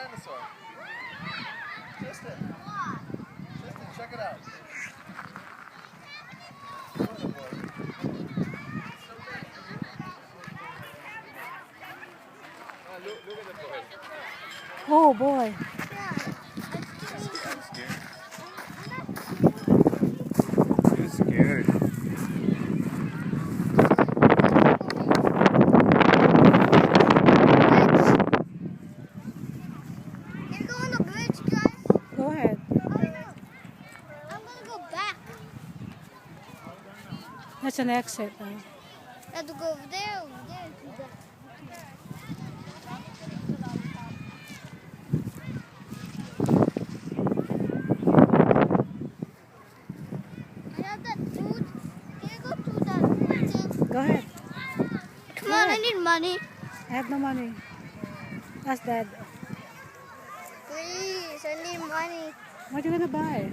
dinosaur. Tristan, check it out. Look at the boy. Oh boy. You're scared. Go ahead. I'm gonna go back. That's an exit. I have to go over there, to the. I have that food. Can I go to that thing? Go ahead. Come on, I need money. I have no money. Ask Dad. Please, I need money. What are you gonna buy?